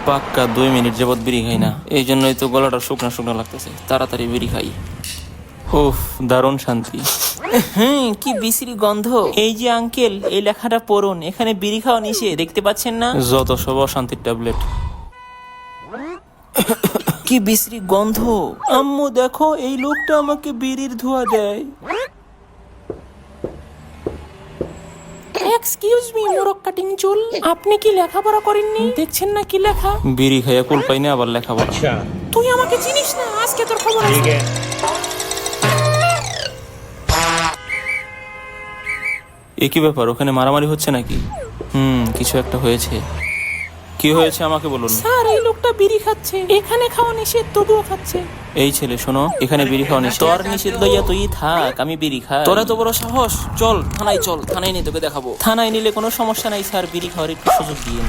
পাক্কা 2 মিনিট যাবত বিড়ি খাই না, এই জন্যই তো গলাটা শুকনা শুকনা লাগতেছে। তাড়াতাড়ি বিড়ি খাই। উফ, দারুণ শান্তি। কি বিশ্রী গন্ধ। এই যে আঙ্কেল, এই লেখাটা পড়ুন, এখানে বিড়ি খাওয়া নিষেধ, দেখতে পাচ্ছেন না? যত সব শান্তির ট্যাবলেট। কি বিশ্রী গন্ধ। আম্মু দেখো, এই লোকটা আমাকে বিড়ির ধোঁয়া দেয়। এক্সকিউজ মি মোরক কাটিং চুল, আপনি কি লেখাপড়া করেননি? দেখছেন না কি লেখা? বিড়ি খাইয়া কুল পাই না, আবার লেখাপড়া। তুই আমাকে চিনিস না, আজকে তোর খবর আছে। এ কি ব্যাপার, ওখানে মারামারি হচ্ছে নাকি? কিছু একটা হয়েছে। কি হয়েছে আমাকে বলুন। স্যার, এই লোকটা বিড়ি খাচ্ছে, এখানে খাওয়া নিষেধ তবুও খাচ্ছে। এই ছেলে শোনো, এখানে বিড়ি খাওয়া নিষেধ। তোর নিষেধ লইয়া তুই থাক, আমি বিড়ি খাই। তোরা তো বড় সাহস, চল থানায় চল, থানায় নিয়ে তোকে দেখাবো। থানায় নিলে কোনো সমস্যা নাই স্যার, বিড়ি খাওয়ার একটু সুযোগ দিন।